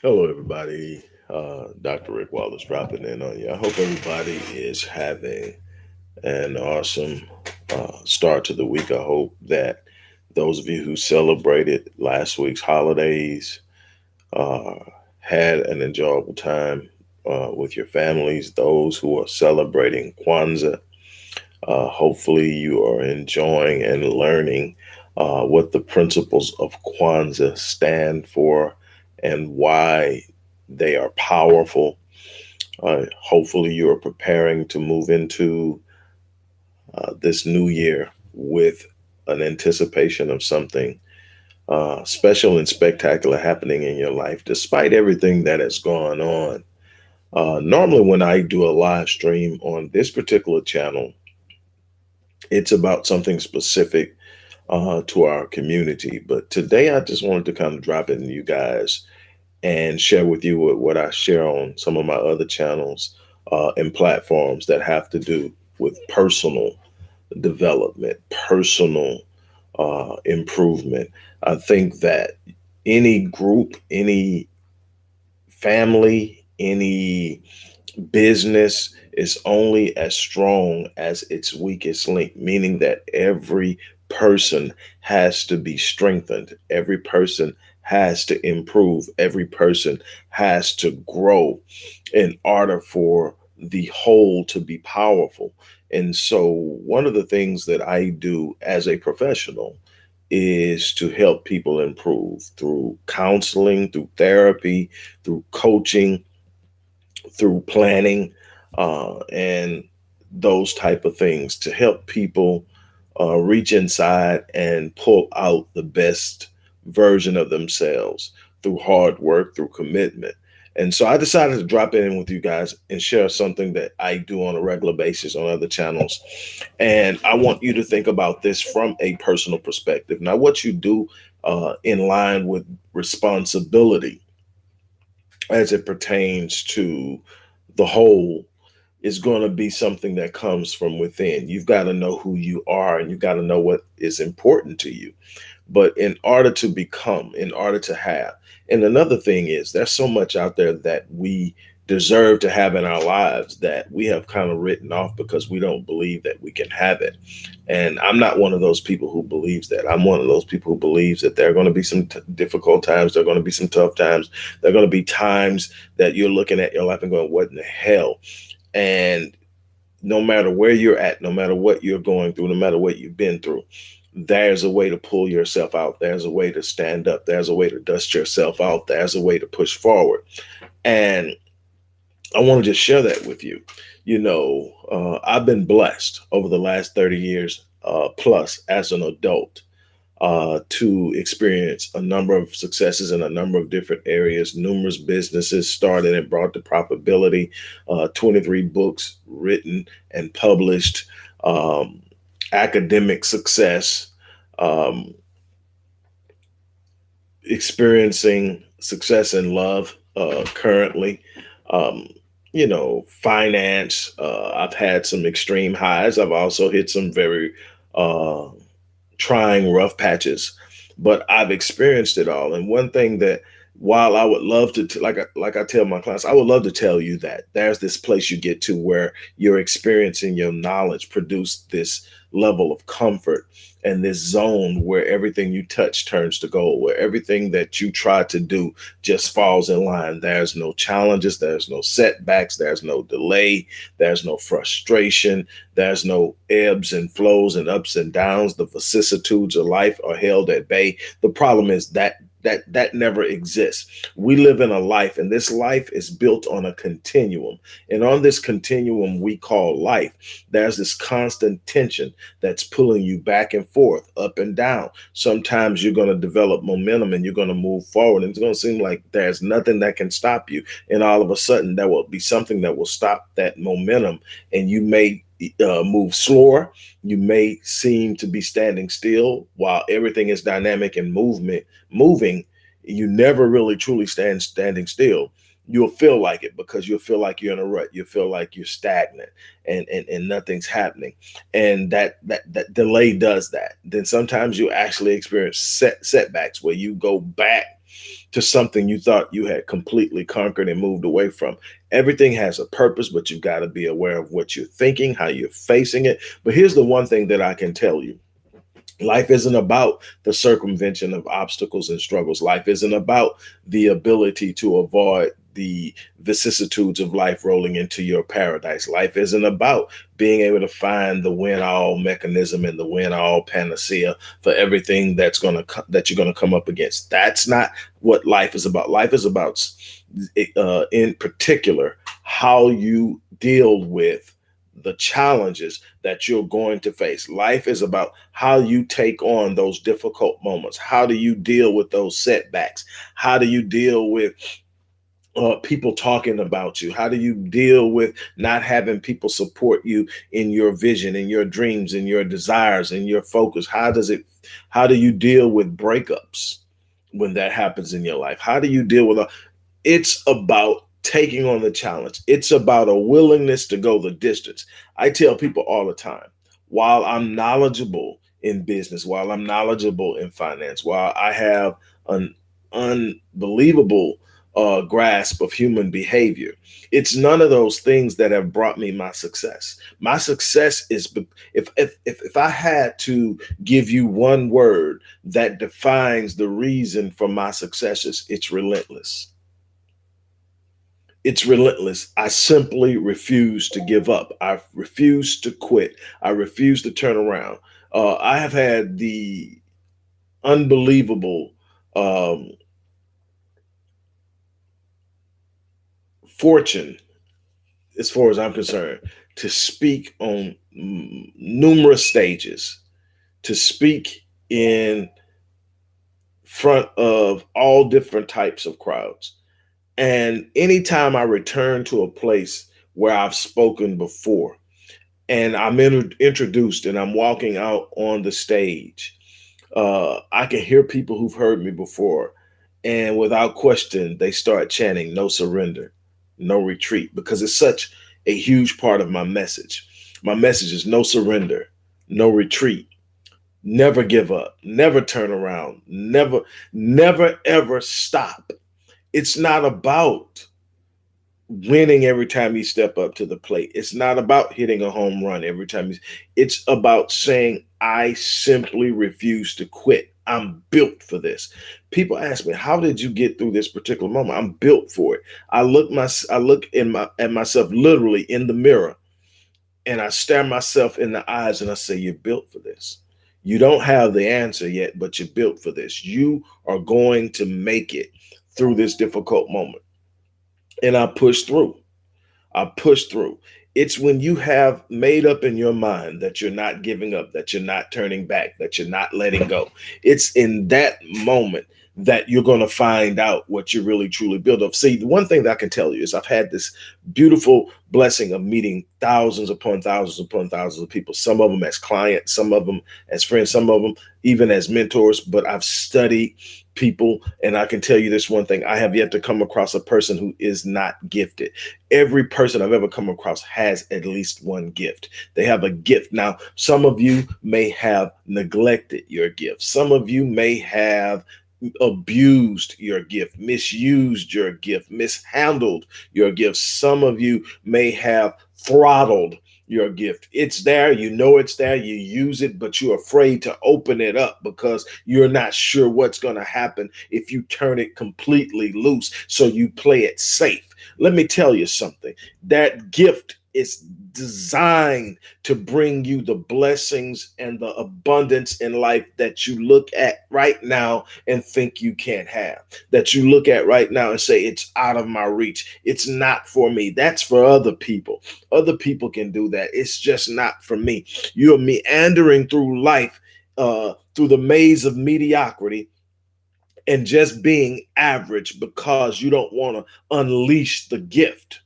Hello, everybody. Dr. Rick Wallace dropping in on you. I hope everybody is having an awesome start to the week. I hope that those of you who celebrated last week's holidays uh, had an enjoyable time with your families. Those who are celebrating Kwanzaa, hopefully you are enjoying and learning what the principles of Kwanzaa stand for and why they are powerful. Hopefully, you are preparing to move into this new year with an anticipation of something special and spectacular happening in your life, despite everything that has gone on. Normally, when I do a live stream on this particular channel, it's about something specific to our community. But today, I just wanted to kind of drop it in you guys and share with you what I share on some of my other channels and platforms that have to do with personal development, personal improvement. I think that any group, any family, any business is only as strong as its weakest link, meaning that every person has to be strengthened. Every person has to improve. Every person has to grow in order for the whole to be powerful. And so, one of the things that I do as a professional is to help people improve through counseling, through therapy, through coaching, through planning, and those type of things to help people reach inside and pull out the best version of themselves through hard work, through commitment. And so I decided to drop in with you guys and share something that I do on a regular basis on other channels. And I want you to think about this from a personal perspective. Now, what you do in line with responsibility as it pertains to the whole is going to be something that comes from within. You've got to know who you are and you've got to know what is important to you. But in order to become, in order to have, and another thing is there's so much out there that we deserve to have in our lives that we have kind of written off because we don't believe that we can have it. And I'm not one of those people who believes that. I'm one of those people who believes that there are going to be some difficult times. There are going to be some tough times. There are going to be times that you're looking at your life and going, what in the hell? And no matter where you're at, no matter what you're going through, no matter what you've been through, there's a way to pull yourself out. There's a way to stand up. There's a way to dust yourself out. There's a way to push forward. And I want to just share that with you. I've been blessed over the last 30 years plus as an adult to experience a number of successes in a number of different areas, numerous businesses started and brought to profitability, 23 books written and published, academic success, um, experiencing success in love currently. Um, Finance. I've had some extreme highs. I've also hit some very uh, trying rough patches, but I've experienced it all. And one thing that, while I would love to, like I tell my clients, I would love to tell you that there's this place you get to where your experience and your knowledge produce this level of comfort and this zone where everything you touch turns to gold, where everything that you try to do just falls in line. There's no challenges, there's no setbacks, there's no delay, there's no frustration, there's no ebbs and flows and ups and downs. The vicissitudes of life are held at bay. The problem is that never exists. We live in a life, and this life is built on a continuum. And on this continuum we call life, there's this constant tension that's pulling you back and forth, up and down. Sometimes you're going to develop momentum and you're going to move forward, and it's going to seem like there's nothing that can stop you. And all of a sudden, there will be something that will stop that momentum, and you may move slower. You may seem to be standing still while everything is dynamic and moving. You never really truly standing still. You'll feel like it because you'll feel like you're in a rut. You'll feel like you're stagnant and nothing's happening. And that delay does that. Then sometimes you actually experience setbacks where you go back to something you thought you had completely conquered and moved away from. Everything has a purpose, but you've got to be aware of what you're thinking, how you're facing it. But here's the one thing that I can tell you. Life isn't about the circumvention of obstacles and struggles. Life isn't about the ability to avoid the vicissitudes of life rolling into your paradise. Life isn't about being able to find the win all mechanism and the win all panacea for everything that you're going to come up against. That's not what life is about. Life is about in particular how you deal with the challenges that you're going to face. Life is about how you take on those difficult moments. How do you deal with those setbacks? How do you deal with people talking about you? How do you deal with not having people support you in your vision, in your dreams, in your desires, in your focus? How do you deal with breakups when that happens in your life? How do you deal with it's about taking on the challenge. It's about a willingness to go the distance. I tell people all the time, while I'm knowledgeable in business, while I'm knowledgeable in finance, while I have an unbelievable grasp of human behavior, it's none of those things that have brought me my success. My success is if I had to give you one word that defines the reason for my successes, it's relentless. It's relentless. I simply refuse to give up. I refuse to quit. I refuse to turn around. I have had the unbelievable fortune, as far as I'm concerned, to speak on numerous stages, to speak in front of all different types of crowds. And anytime I return to a place where I've spoken before and I'm introduced and I'm walking out on the stage, I can hear people who've heard me before. And without question, they start chanting, no surrender, no retreat, because it's such a huge part of my message. My message is no surrender, no retreat, never give up, never turn around, never, ever stop. It's not about winning every time you step up to the plate. It's not about hitting a home run every time it's about saying, I simply refuse to quit. I'm built for this. People ask me, how did you get through this particular moment? I'm built for it. I look at myself literally in the mirror and I stare myself in the eyes and I say, you're built for this. You don't have the answer yet, but you're built for this. You are going to make it through this difficult moment. And I push through. I push through. It's when you have made up in your mind that you're not giving up, that you're not turning back, that you're not letting go. It's in that moment that you're going to find out what you really truly build up. See, the one thing that I can tell you is I've had this beautiful blessing of meeting thousands upon thousands of people, some of them as clients, some of them as friends, some of them even as mentors. But I've studied people, and I can tell you this one thing: I have yet to come across a person who is not gifted. Every person I've ever come across has at least one gift. They have a gift. Now, some of you may have neglected your gift. Some of you may have abused your gift, misused your gift, mishandled your gift. Some of you may have throttled your gift. It's there, you know it's there, you use it, but you're afraid to open it up because you're not sure what's going to happen if you turn it completely loose. So you play it safe. Let me tell you something. That gift is designed to bring you the blessings and the abundance in life that you look at right now and think you can't have, that you look at right now and say, it's out of my reach. It's not for me. That's for other people. Other people can do that. It's just not for me. You're meandering through life, through the maze of mediocrity, and just being average because you don't want to unleash the gift.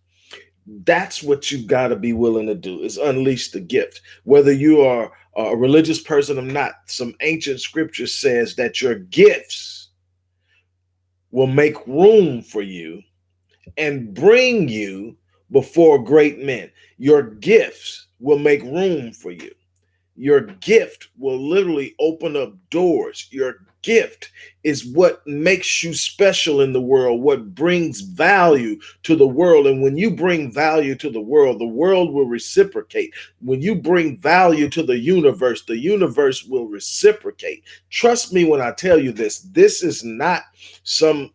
That's what you've got to be willing to do, is unleash the gift. Whether you are a religious person or not, some ancient scripture says that your gifts will make room for you and bring you before great men. Your gifts will make room for you. Your gift will literally open up doors. Your gift is what makes you special in the world, what brings value to the world. And when you bring value to the world will reciprocate. When you bring value to the universe will reciprocate. Trust me when I tell you this. This is not some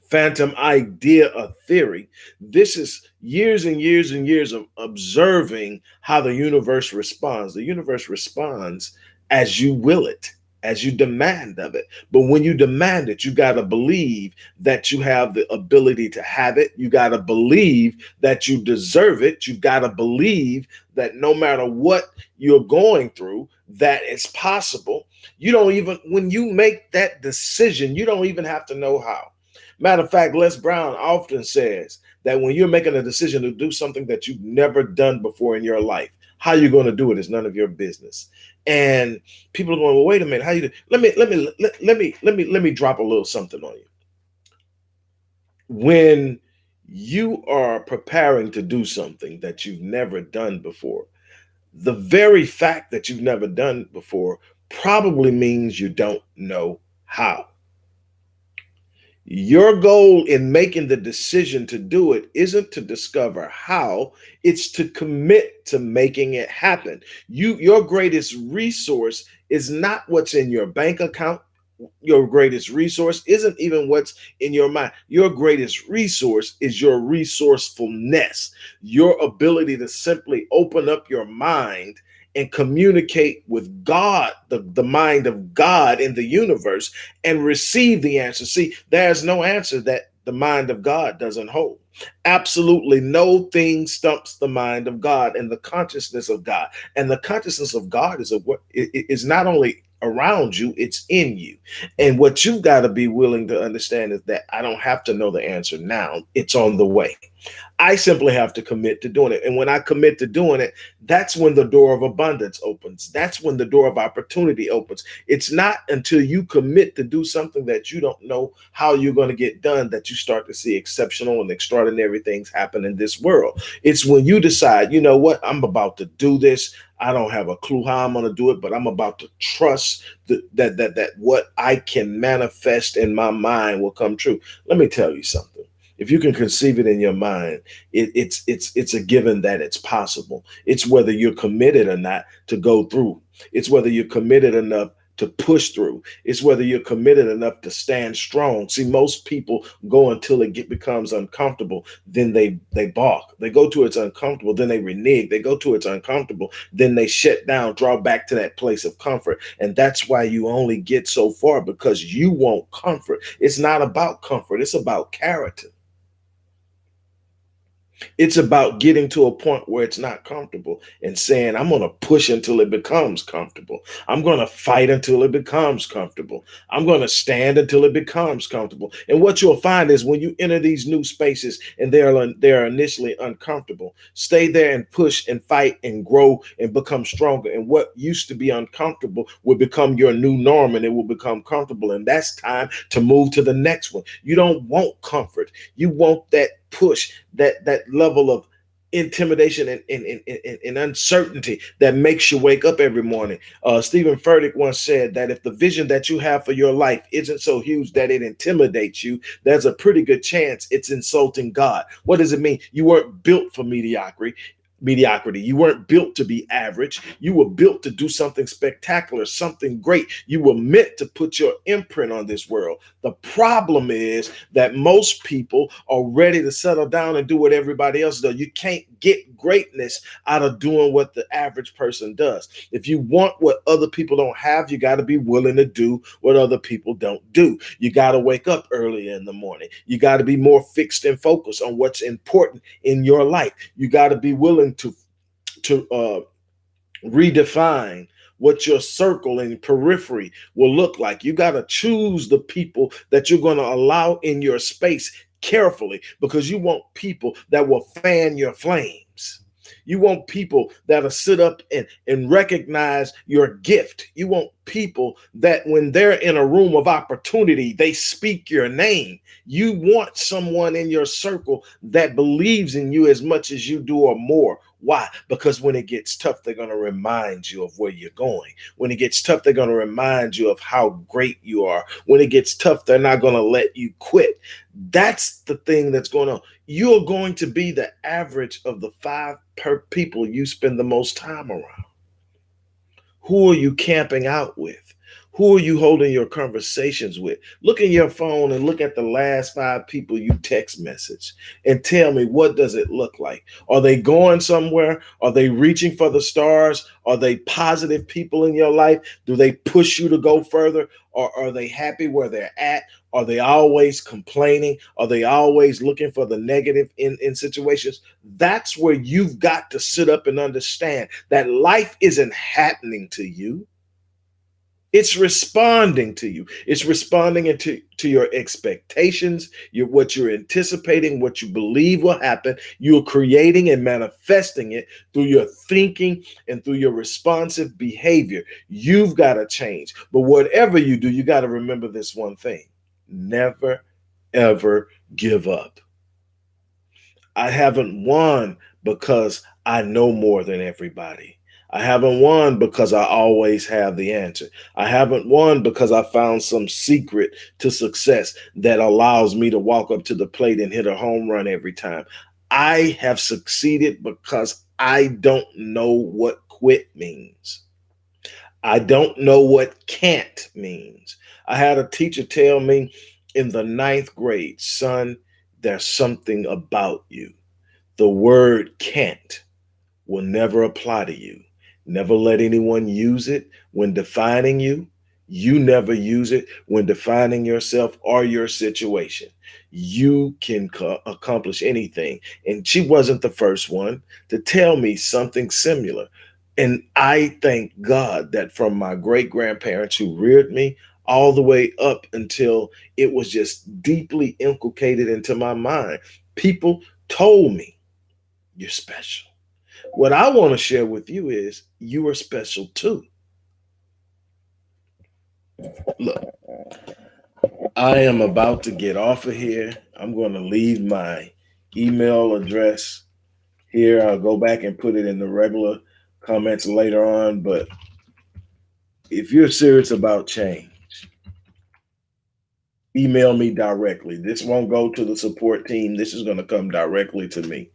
phantom idea or theory. This is years and years and years of observing how the universe responds. The universe responds as you will it, as you demand of it. But when you demand it, you got to believe that you have the ability to have it. You got to believe that you deserve it. You got to believe that no matter what you're going through, that it's possible. You don't even, when you make that decision, you don't even have to know how. Matter of fact, Les Brown often says that when you're making a decision to do something that you've never done before in your life, how you're going to do it is none of your business. And people are going, well, wait a minute, how you do? Let me drop a little something on you. When you are preparing to do something that you've never done before, the very fact that you've never done before probably means you don't know how. Your goal in making the decision to do it isn't to discover how, it's to commit to making it happen. Your greatest resource is not what's in your bank account. Your greatest resource isn't even what's in your mind. Your greatest resource is your resourcefulness, your ability to simply open up your mind and communicate with God, the mind of God in the universe, and receive the answer. See, there's no answer that the mind of God doesn't hold. Absolutely no thing stumps the mind of God and the consciousness of God. And the consciousness of God is what is not only around you, it's in you. And what you've got to be willing to understand is that I don't have to know the answer now. It's on the way. I simply have to commit to doing it. And when I commit to doing it, that's when the door of abundance opens. That's when the door of opportunity opens. It's not until you commit to do something that you don't know how you're going to get done that you start to see exceptional and extraordinary things happen in this world. It's when you decide, you know what, I'm about to do this. I don't have a clue how I'm going to do it, but I'm about to trust that what I can manifest in my mind will come true. Let me tell you something. If you can conceive it in your mind, it's a given that it's possible. It's whether you're committed or not to go through. It's whether you're committed enough to push through. It's whether you're committed enough to stand strong. See, most people go until becomes uncomfortable, then they balk. They go to it's uncomfortable, then they renege. They go to it's uncomfortable, then they shut down, draw back to that place of comfort. And that's why you only get so far, because you want comfort. It's not about comfort, it's about character. It's about getting to a point where it's not comfortable and saying, I'm going to push until it becomes comfortable. I'm going to fight until it becomes comfortable. I'm going to stand until it becomes comfortable. And what you'll find is when you enter these new spaces and they're initially uncomfortable, stay there and push and fight and grow and become stronger. And what used to be uncomfortable will become your new norm, and it will become comfortable. And that's time to move to the next one. You don't want comfort. You want that push, that level of intimidation and uncertainty that makes you wake up every morning. Stephen Furtick once said that if the vision that you have for your life isn't so huge that it intimidates you, there's a pretty good chance it's insulting God. What does it mean? You weren't built for mediocrity. You weren't built to be average. You were built to do something spectacular, something great. You were meant to put your imprint on this world. The problem is that most people are ready to settle down and do what everybody else does. You can't get greatness out of doing what the average person does. If you want what other people don't have, you got to be willing to do what other people don't do. You got to wake up earlier in the morning. You got to be more fixed and focused on what's important in your life. You got to be willing to redefine what your circle and periphery will look like. You got to choose the people that you're going to allow in your space carefully, because you want people that will fan your flames. You want people that'll sit up and recognize your gift. You want people that when they're in a room of opportunity, they speak your name. You want someone in your circle that believes in you as much as you do or more. Why? Because when it gets tough, they're going to remind you of where you're going. When it gets tough, they're going to remind you of how great you are. When it gets tough, they're not going to let you quit. That's the thing that's going on. You're going to be the average of the five people you spend the most time around. Who are you camping out with? Who are you holding your conversations with? Look in your phone and look at the last five people you text message and tell me, what does it look like? Are they going somewhere? Are they reaching for the stars? Are they positive people in your life? Do they push you to go further? Or are they happy where they're at? Are they always complaining? Are they always looking for the negative in situations? That's where you've got to sit up and understand that life isn't happening to you. It's responding to you. It's responding to your expectations, what you're anticipating, what you believe will happen. You're creating and manifesting it through your thinking and through your responsive behavior. You've got to change. But whatever you do, you got to remember this one thing: never, ever give up. I haven't won because I know more than everybody. I haven't won because I always have the answer. I haven't won because I found some secret to success that allows me to walk up to the plate and hit a home run every time. I have succeeded because I don't know what quit means. I don't know what can't means. I had a teacher tell me in the ninth grade, son, there's something about you. The word can't will never apply to you. Never let anyone use it when defining you. You never use it when defining yourself or your situation. You can accomplish anything. And she wasn't the first one to tell me something similar. And I thank God that from my great grandparents who reared me all the way up until it was just deeply inculcated into my mind, people told me, you're special. What I want to share with you is you are special too. Look, I am about to get off of here. I'm going to leave my email address here. I'll go back and put it in the regular comments later on. But if you're serious about change, email me directly. This won't go to the support team. This is going to come directly to me.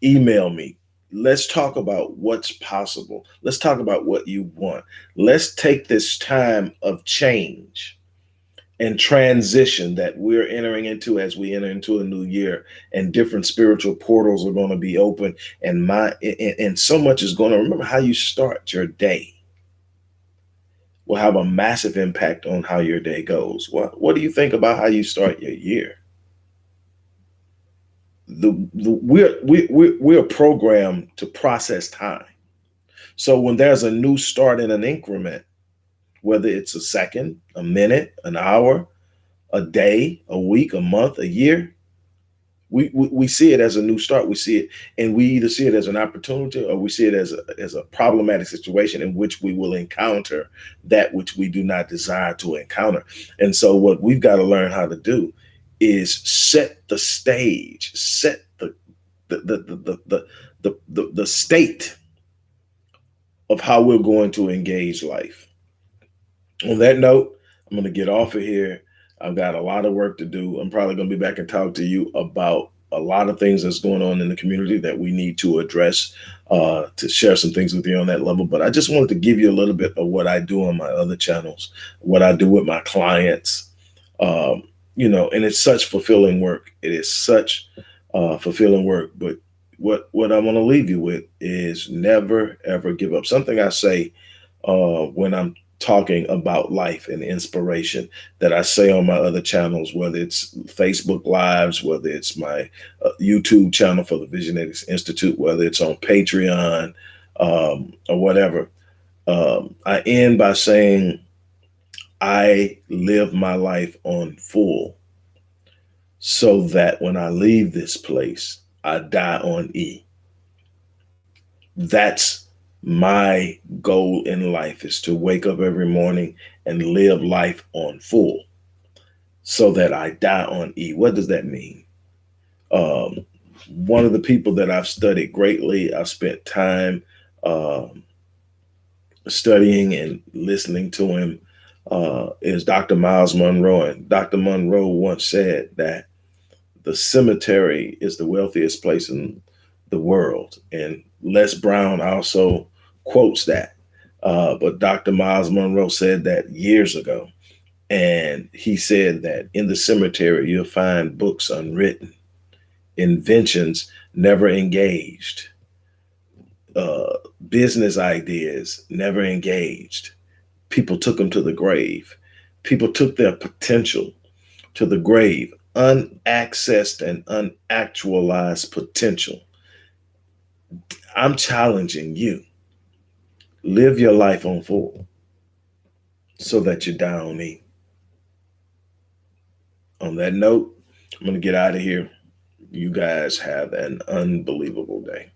Email me. Let's talk about what's possible. Let's talk about what you want. Let's take this time of change and transition that we're entering into as we enter into a new year, and different spiritual portals are going to be open, and so much is going to, remember how you start your day will have a massive impact on how your day goes. What do you think about how you start your year? We're programmed to process time. So when there's a new start in an increment, whether it's a second, a minute, an hour, a day, a week, a month, a year, we see it as a new start. We see it, and we either see it as an opportunity or we see it as a problematic situation in which we will encounter that which we do not desire to encounter. And so what we've got to learn how to do is set the stage, set the state of how we're going to engage life. On that note, I'm going to get off of here. I've got a lot of work to do. I'm probably going to be back and talk to you about a lot of things that's going on in the community that we need to address, to share some things with you on that level. But I just wanted to give you a little bit of what I do on my other channels, what I do with my clients, and it's such fulfilling work. It is such fulfilling work. But what I want to leave you with is never, ever give up. Something I say when I'm talking about life and inspiration that I say on my other channels, whether it's Facebook Lives, whether it's my YouTube channel for the Visionaries Institute, whether it's on Patreon, or whatever. I end by saying, I live my life on full so that when I leave this place, I die on E. That's My goal in life is to wake up every morning and live life on full so that I die on E. What does that mean? Um, One of the people that I've studied greatly, I've spent time um, studying and listening to him, is Dr. Miles Monroe. And Dr. Monroe once said that the cemetery is the wealthiest place in the world. And Les Brown also quotes that. But Dr. Miles Monroe said that years ago. And he said that in the cemetery, you'll find books unwritten, inventions never engaged, uh, business ideas never engaged. People took them to the grave. People took their potential to the grave, unaccessed and unactualized potential. I'm challenging you. Live your life on full so that you die on me. On that note, I'm going to get out of here. You guys have an unbelievable day.